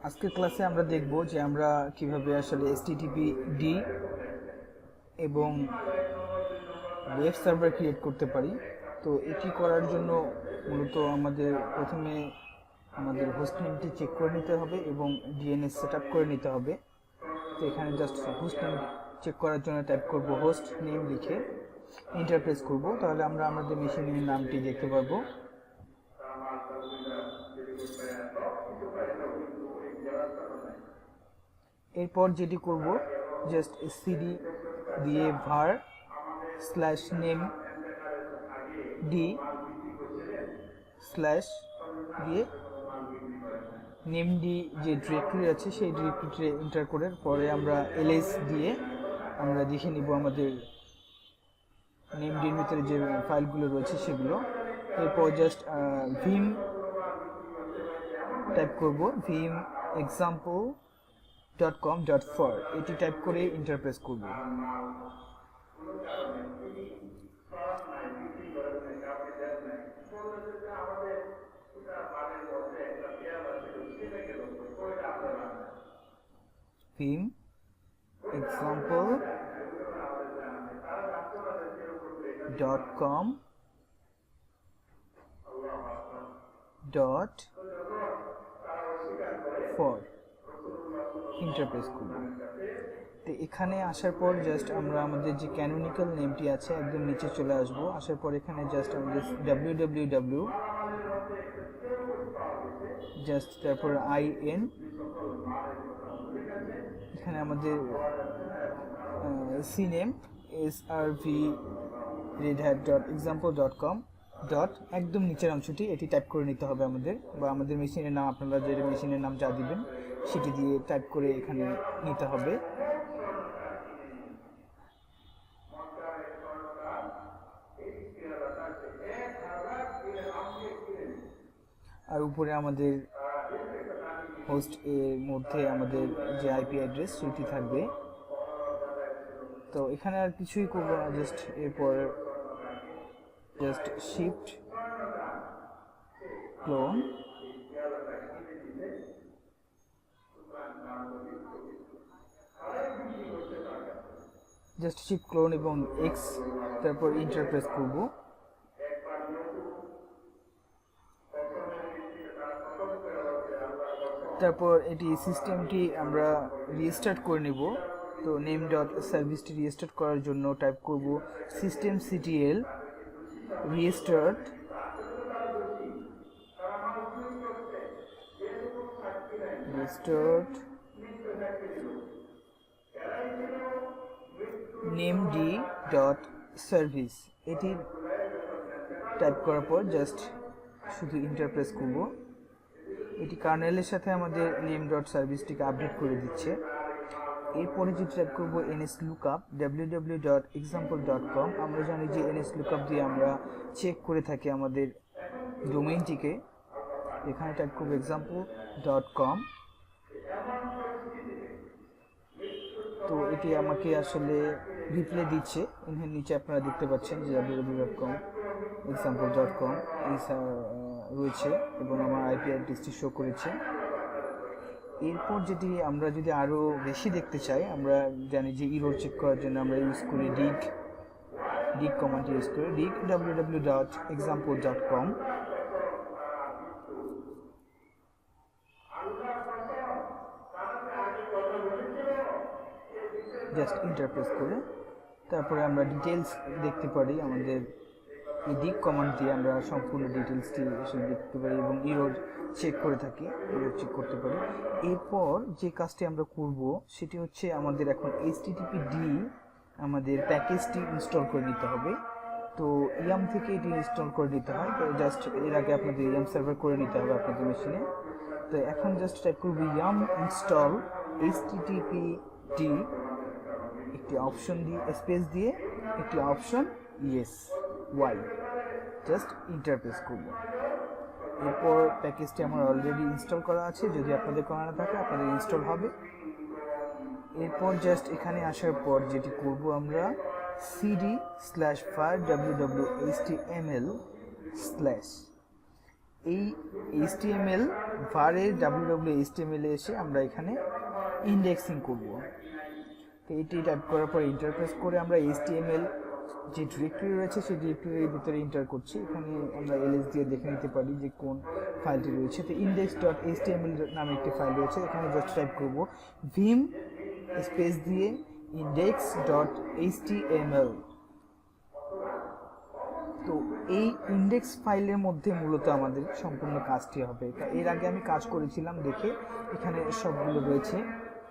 আজকের ক্লাসে আমরা দেখব যে আমরা কিভাবে আসলে httpd এবং ওয়েব সার্ভার ক্রিয়েট করতে পারি। তো এটি করার জন্য মূলত আমাদের প্রথমে আমাদের হোস্ট নেমটি চেক করে নিতে হবে এবং ডিএনএস সেটআপ করে নিতে হবে। তো এখানে জাস্ট হোস্ট নেম চেক করার জন্য টাইপ করব হোস্ট নেম লিখে এন্টার প্রেস করব, তাহলে আমরা আমাদের মেশিনের নামটি দেখতে পারবো। এরপর যেটি করব জাস্ট সিডি দিয়ে var /name d স্ল্যাশ দিয়ে নেমডি যে ডিরেক্টরি আছে সেই ডিরেক্টরিতে এন্টার করার পরে আমরা ls দিয়ে আমরা দেখে নিব আমাদের নেমডির ভিতরে যে ফাইলগুলো রয়েছে সেগুলো। এরপর জাস্ট vim টাইপ করব vim example.com.for এটি টাইপ করে এন্টার প্রেস করব। vim example.com.for এন্টার প্রেস করব। তো এখানে আসার পর জাস্ট আমরা আমাদের যে ক্যানোনিক্যাল নেমটি আছে একদম নিচে চলে আসব। আসার পর এখানে জাস্ট আমাদের www জাস্ট তারপর in এখানে আমাদের cname srv redhat.example.com একদম নিচের অংশটি এটি টাইপ করে নিতে হবে আমাদের, বা আমাদের মেশিনের নাম আপনারা যে মেশিনের নাম যা দিবেন সেটি দিয়ে টাইপ করে এখানে নিতে হবে। আর উপরে আমাদের হোস্ট এর মধ্যে আমাদের যে আইপি অ্যাড্রেস সেটি থাকবে। তো এখানে আর কিছুই করব না, জাস্ট এরপর জাস্ট শিফট ক্লোন এবং এক্স তারপর এন্টার প্রেস করব। তারপর এটি সিস্টেমটি আমরা রিস্টার্ট করে নেব। তো name.serviceটি রিস্টার্ট করার জন্য টাইপ করব systemctl restart named.service এটি টাইপ করার পর জাস্ট শুধু এন্টার প্রেস করব। এটি কার্নেলের সাথে আমাদের name.serviceটিকে আপডেট করে দিচ্ছে। এরপরে যেটি টাইপ করব nslookup www.example.com। আমরা জানি যে nslookup দিয়ে আমরা চেক করে থাকি আমাদের ডোমেইনটিকে। এখানে টাইপ করব example.com। তো এটি আমাকে আসলে রিপ্লে দিচ্ছে, এখানে নিচে আপনারা দেখতে পাচ্ছেন যে www.com example.com রয়েছে এবং আমার আইপি অ্যাড্রেসটি শো করেছে। এরপর যেটি আমরা যদি আরও বেশি দেখতে চাই, আমরা জানি যে ইরর চেক করার জন্য আমরা ইউজ করি dig কমান্ড ইউজ করি dig www.example.com। Just enter press করে তারপরে আমরা ডিটেলস দেখতে পারি। আমাদের এই dig কমান্ড দিয়ে আমরা সম্পূর্ণ ডিটেলসটি দেখতে পারি এবং ইরর চেক করে থাকি, ইরর চেক করতে পারি। এরপর যে কাজটি আমরা করব সেটি হচ্ছে আমাদের এখন httpd আমাদের প্যাকেজটি ইনস্টল করে নিতে হবে। তো ইয়াম থেকে এটি ইনস্টল করে নিতে হয়। তো জাস্ট এর আগে আপনাদের ইয়াম সার্ভার করে নিতে হবে আপনাদের মেশিনে। তো এখন জাস্ট টাইপ করব ইয়াম ইনস্টল httpd একটি অপশন দিয়ে স্পেস দিয়ে একটি option yes Y just enter press করব। এরপর প্যাকেজটি আমার অলরেডি ইনস্টল করা আছে, যদি আপনাদের করা না থাকে আপনাদের ইনস্টল হবে। এরপর জাস্ট এখানে আসার পর যেটি করব আমরা cd/var www.html/ এই HTML ভারের www.html এ এসে আমরা এখানে ইন্ডেক্সিং করব। তো এটি টাইপ করার পর ইন্টারপ্রেস করে আমরা HTML যে ডিরেক্টরি রয়েছে সেই ডিরেক্টরির ভিতরে এন্টার করছি। এখানে আমরা ls দিয়ে দেখে নিতে পারি যে কোন ফাইলটি রয়েছে। তো index.html নামে একটি ফাইল রয়েছে, এখানে জাস্ট টাইপ করব vim স্পেস দিয়ে index.html। তো এই ইন্ডেক্স ফাইলের মধ্যে মূলত আমাদের সম্পূর্ণ কাজটি হবে। এর আগে আমি কাজ করেছিলাম দেখে এখানে সবগুলো রয়েছে।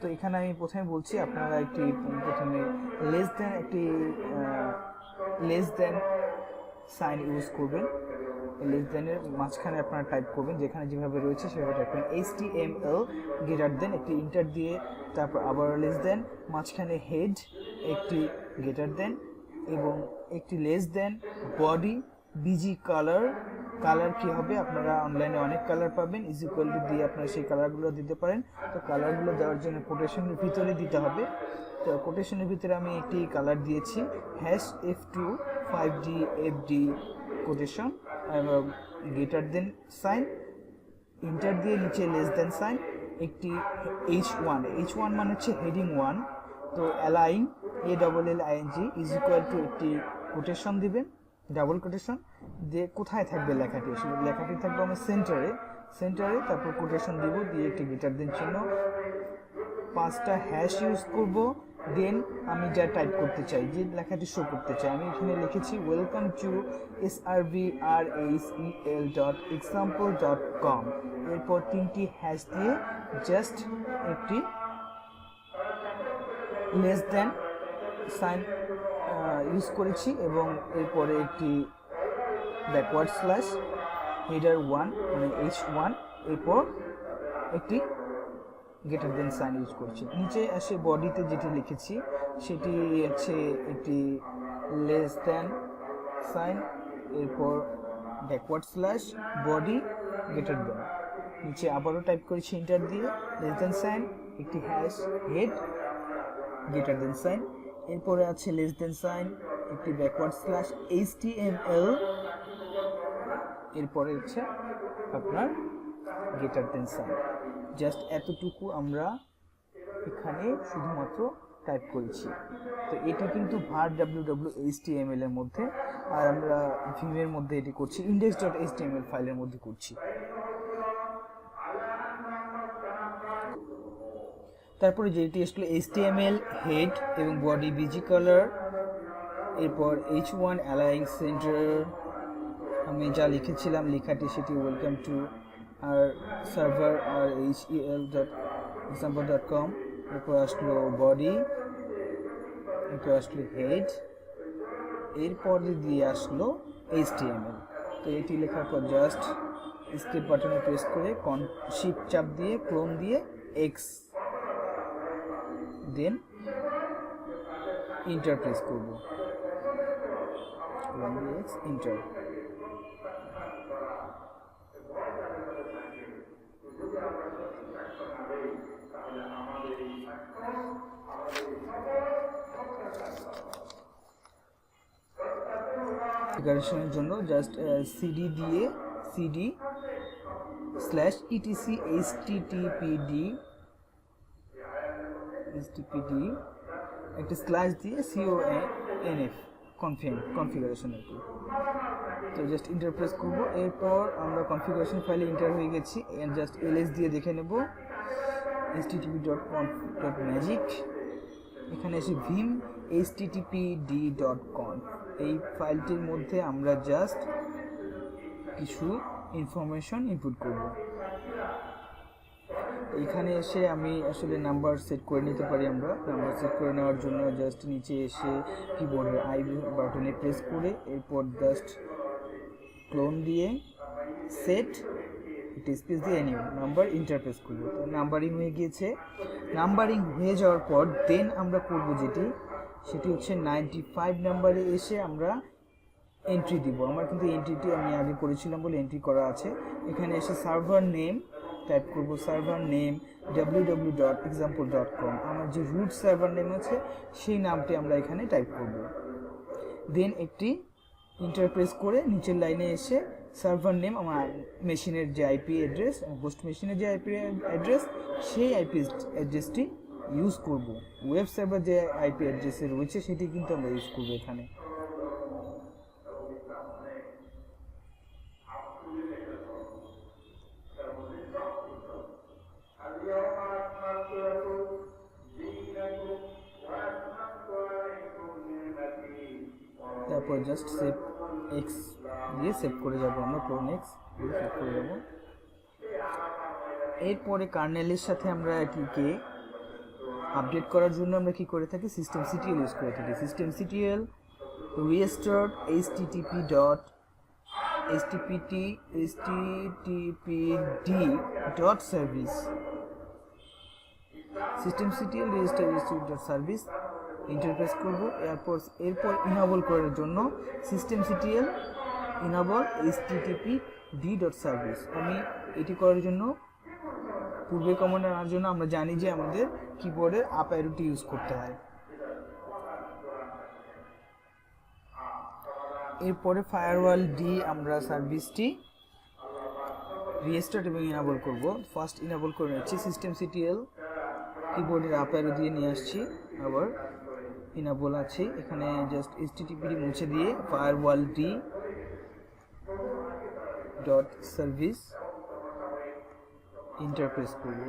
তো এখানে আমি প্রথমে বলছি আপনারা প্রথমে লেস দেন সাইন ইউজ করবেন। লেস দেনের মাঝখানে আপনারা টাইপ করবেন, যেখানে যেভাবে রয়েছে সেভাবে টাইপ করবেন HTML গ্রেটার দেন, একটি ইন্টার দিয়ে তারপর আবার লেস দেন, মাঝখানে হেড একটি গ্রেটার দেন এবং একটি লেস দেন বডি বিজি কালার কি হবে, আপনারা অনলাইনে অনেক কালার পাবেন, ইজ ইকুয়াল টু দিয়ে আপনারা সেই কালারগুলো দিতে পারেন। তো কালারগুলো দেওয়ার জন্য কোটেশনের ভিতরে দিতে হবে। তো কোটেশনের ভিতরে আমি একটি কালার দিয়েছি #f2 5d fd কোটেশন এবং গ্রেটার দেন সাইন, ইন্টার দিয়ে নিচে লেস দেন সাইন, একটি h1 মানে হচ্ছে হেডিং 1। তো align ALLING is equal two একটি কোটেশন দিবেন, ডাবল কোটেশন দিয়ে কোথায় থাকবে লেখাটি, লেখাটি থাকবে আমার সেন্টারে, তারপর কোটেশন দিব দিয়ে একটি গ্রেটার দেন চিহ্ন, 5টা হ্যাশ ইউজ করব। দেন আমি যা টাইপ করতে চাই, যে লেখাটি শো করতে চাই, আমি এখানে লিখেছি ওয়েলকাম টু servrel.example.com। এরপর 3টি হ্যাশ দিয়ে জাস্ট একটি লেস দেন সাইন ইউজ করেছি এবং এরপরে একটি ব্যাকওয়ার্ড স্ল্যাশ হেডার 1 মানে h1, এরপর একটি গ্রেটার দেন সাইন ইউজ করছি। নিচে আসে বডিতে যেটি লিখেছি সেটি হচ্ছে একটি লেস দেন সাইন, এরপর backward slash body greater than, নিচে আবারও টাইপ করেছি ইন্টার দিয়ে লেস দেন সাইন, একটি hash head greater than sign, এরপরে আছে লেস দেন সাইন, একটি ব্যাকওয়ার্ড স্ল্যাশ HTML, এরপরে হচ্ছে আপনার গ্রেটার দেন সাইন। জাস্ট এতটুকু আমরা এখানে শুধুমাত্র টাইপ করেছি। তো এটি কিন্তু var www.html এর মধ্যে, আর আমরা vim এর মধ্যে এটি করছি, index.html ফাইলের মধ্যে করছি। তারপরে যেটি আসলে HTML হেড এবং বডি বিজি কালার, এরপর h1 অ্যালাইং সেন্টার, আমি যা লিখেছিলাম লেখাটি সেটি welcome to our server our HTML.example.com, এরপর আসলো বডি, এরপর আসলো হেড, এরপর দিয়ে আসলো HTML। তো এটি লেখার পর জাস্ট এস্কেপ বাটনে প্রেস করে শিফট চাপ দিয়ে ক্লোন দিয়ে X দেন ইন্টার প্রেস করব, ইন্টার। কনফিগারেশনের জন্য জাস্ট cd দিয়ে cd/etc/httpd একটা স্ল্যাশ দিয়ে conf কনফিগারেশন এটি। তো জাস্ট ইন্টার প্রেস করব, এরপর আমরা কনফিগারেশন ফাইলে ইন্টার হয়ে গেছি, জাস্ট ls দিয়ে দেখে নেব http.conf.magic, এখানে এসে vim httpd.conf, এই ফাইলটির মধ্যে আমরা জাস্ট কিছু ইনফরমেশন ইনপুট করব। এখানে এসে আমি আসলে নাম্বার সেট করে নিতে পারি। আমরা নাম্বার সেট করে নেওয়ার জন্য জাস্ট নিচে এসে কিবোর্ডের আই বাটনে প্রেস করে এরপর জাস্ট ক্লোন দিয়ে সেট একটি স্পেস দিয়ে নিউ নাম্বার ইন্টারপ্রেস করব। তো নাম্বারিং হয়ে গিয়েছে। নাম্বারিং হয়ে যাওয়ার পর দেন আমরা করব সেটি হচ্ছে 95 নাম্বারে এসে আমরা এন্ট্রি দিব। আমার কিন্তু এন্ট্রিটি আমি আগে করেছিলাম বলে এন্ট্রি করা আছে। এখানে এসে সার্ভার নেম টাইপ করব, সার্ভার নেম www.example.com, আমার যে রুট সার্ভার নেম আছে সেই নামটি আমরা এখানে টাইপ করব। দেন একটি ইন্টারপ্রেস করে নিচের লাইনে এসে সার্ভার নেম আমার মেশিনের যে আইপি অ্যাড্রেস, হোস্ট মেশিনের যে আইপি অ্যাড্রেস, সেই আইপি অ্যাড্রেসটি ইউজ করব। ওয়েব সার্ভার যে আইপি অ্যাড্রেসে রয়েছে সেটি কিন্তু আমরা ইউজ করব এখানে। তারপর জাস্ট সেভ এক্স দিয়ে সেভ করে যাব, আমরা ক্লোন এক্স দিয়ে সেভ করে যাব। এরপরে কার্নেলের সাথে আমরা এটিকে আপডেট করার জন্য আমরা কি করে থাকি, সিস্টেম সিটিএল ইউজ করে থাকি। System CTL restart httpd.service system CTL restart interface করব। এরপর ইনেবল করার জন্য সিস্টেম সিটিএল ইনেবল httpd.service। আমি এটি করার জন্য পূর্বে কমান্ড আনার জন্য আমরা জানি যে আমাদের কিবোর্ডের আপ অ্যারোটি ইউজ করতে হয়। এরপরে ফায়ারওয়াল ডি আমরা সার্ভিসটি রিস্টার্ট এবং ইনেবল করব। ফার্স্ট ইনেবল করে নিচ্ছি, সিস্টেম সিটিএল কিবোর্ডের আপ অ্যারো দিয়ে নিয়ে আসছি, আবার ইনেবল আছে এখানে, জাস্ট httpd মুছে দিয়ে firewall D dot service Interpress করব।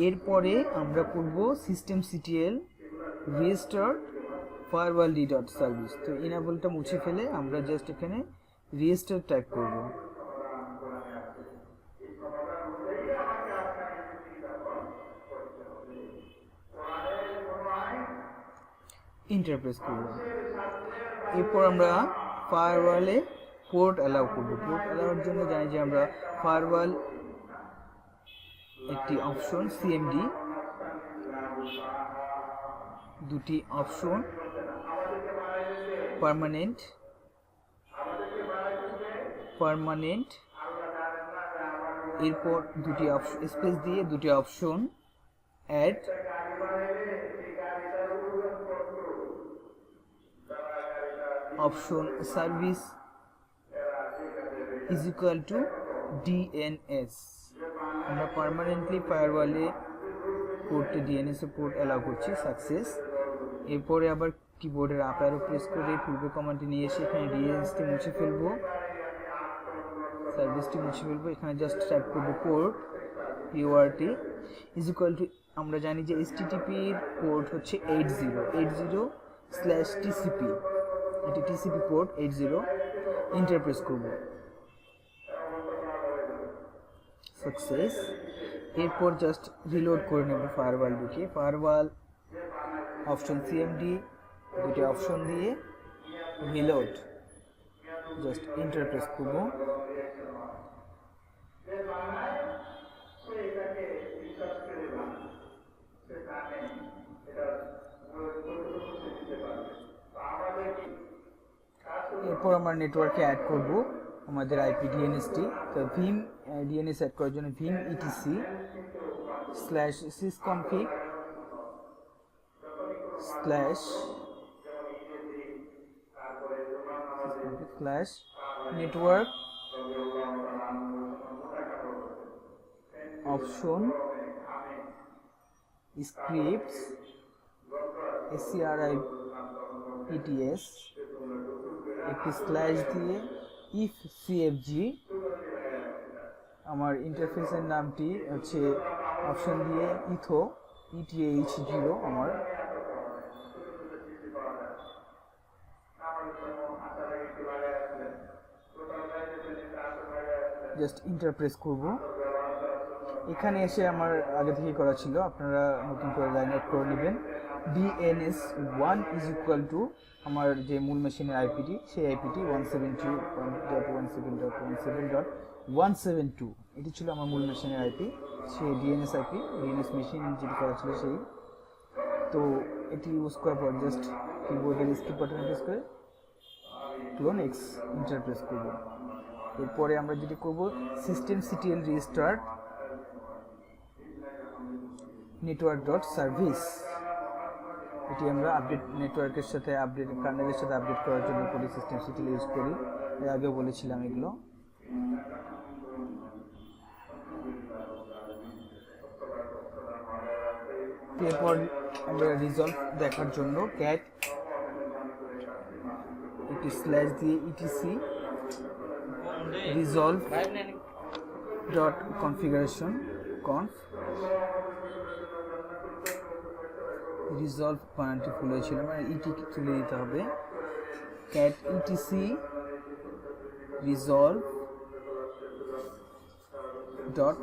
এরপরে আমরা করব system CTL restart firewall D dot service. তো ইনেবলটা মুছে ফেলে আমরা জাস্ট এখানে রিস্টার্ট টাইপ করব। ইন্টারপ্রেস করব। এরপর আমরা ফায়ারওয়ালে পোর্ট অ্যালাউ করব। পোর্ট অ্যালাউর জন্য জানি যে আমরা ফায়ারওয়াল একটি অপশন, সিএমডি দুটি অপশন, পার্মানেন্ট এরপর দুটি অপশন স্পেস দিয়ে দুটি option, add option service is equal to DNS. আমরা পার্মানেন্টলি ফায়ারওয়ালে পোর্টে ডিএনএস এ পোর্ট অ্যালাউ করছি, সাকসেস। এরপরে আবার কিবোর্ডের আপ অ্যারো প্রেস করে পূর্বে কমান্ডটি নিয়ে এসে এখানে ডিএনএসটি মুছে ফেলবো, সার্ভিসটি মুছে ফেলবো। এখানে জাস্ট টাইপ করবো পোর্ট পিওআরটি ইজ ইকুয়াল টু, আমরা জানি যে এইচটিটিপির পোর্ট হচ্ছে 80/TCP, এটি টিসিপি পোর্ট 80। ইন্টারপ্রেস করব, সাকসেস। এরপর জাস্ট রিলোড করে নেব ফায়ারওয়াল ঢুকে, ফায়ারওয়াল অপশন সিএমডি দুটি অপশন দিয়ে রিলোড, জাস্ট ইন্টারপ্রেস করব। এরপর আমরা নেটওয়ার্কে অ্যাড করব আমাদের আইপি ডিএনএসটি। তো ভিম ডিএনএস অ্যাড করার জন্য vim etc slash sysconfig slash network option scripts SCRIPTS একটি স্ল্যাশ দিয়ে ইফ সিএফজি, আমার ইন্টারফেসের নামটি হচ্ছে অপশন দিয়ে ইথো ETH0 আমার, জাস্ট ইন্টারপ্রেস করব। এখানে এসে আমার আগে থেকে করা ছিল, আপনারা নতুন করে লাইন আউট করে নেবেন। DNS1 ইজ ইকুয়াল টু আমার যে মূল মেশিনের আইপিটি, সেই আইপিটি 172.168.1.172, এটি ছিল আমার মূল মেশিনের আইপি, সেই ডিএনএস আইপি, ডিএনএস মেশিন যেটি করা ছিল সেই। তো এটি ইউজ করার পর জাস্ট কিবোর্ডের স্কিপ বাটন প্রেস করে ক্লোন এক্স ইন্টারপ্রেস করব। এরপরে আমরা যেটি করব, system CTL restart network dot service এটি আমরা আপডেট নেটওয়ার্কের সাথে আপডেট কার্নেলের সাথে আপডেট করার জন্য করি, সিস্টেম সিটি ইউজ করি, এর আগেও বলেছিলাম এগুলো। এরপর আমরা রিজলভ দেখার জন্য ক্যাট একটি স্ল্যাশ দিয়ে etc resolve dot configuration কনফ, resolve বানানটি ভুল হয়েছিল, মানে ইটি তুলে দিতে হবে, cat etc resolve dot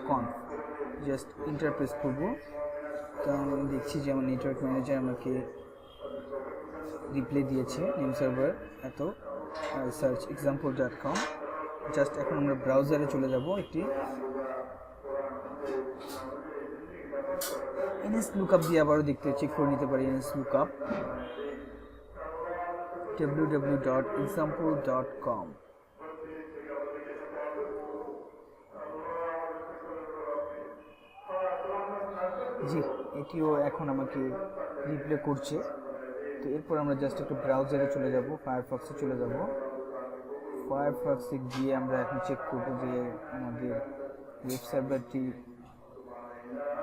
কনফ, just Interpress করবো। তো আমি দেখছি যে আমার নেটওয়ার্ক ম্যানেজার আমাকে রিপ্লে দিয়েছে নেম সার্ভার এত সার্চ example.com। জাস্ট এখন আমরা ব্রাউজারে চলে যাব, একটি এনএস লুকআপ দিয়ে আবারও দেখতে চেক করে নিতে পারি। NS lookup www.example.com। জি, এটিও এখন আমাকে রিপ্লে করছে। তো এরপর আমরা জাস্ট একটু ব্রাউজারে চলে যাব, ফায়ারফক্সে চলে যাব। ফায়ারফক্সে গিয়ে আমরা এখন চেক করব যে আমাদের ওয়েব সার্ভারটি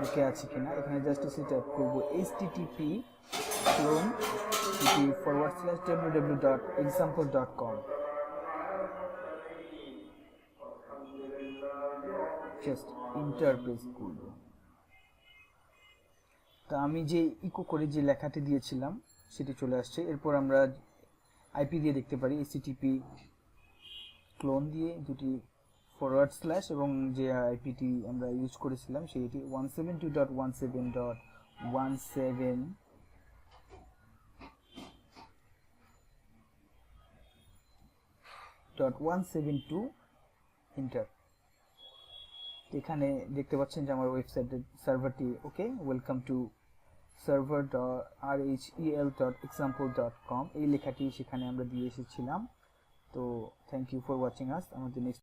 ওকে আছে কিনা। এখানে জাস্ট এসে টাইপ করব http://www.example.com। জাস্ট ইন্টার প্রেস করব। তা আমি যে ইকো করে যে লেখাটি দিয়েছিলাম সেটি চলে আসছে। এরপর আমরা আইপি দিয়ে দেখতে পারি, http ক্লোন দিয়ে দুটি ফরওয়ার্ড স্ল্যাশ এবং যে আইপিটি আমরা ইউজ করেছিলাম সেইটি 172.168.172 ইন্টার। এখানে দেখতে পাচ্ছেন যে আমার ওয়েবসাইটের সার্ভারটি ওকে, ওয়েলকাম টু server.rhel.example.com এই লেখাটি সেখানে আমরা দিয়ে এসেছিলাম। তো thank you for watching us. আমাদের নেক্সট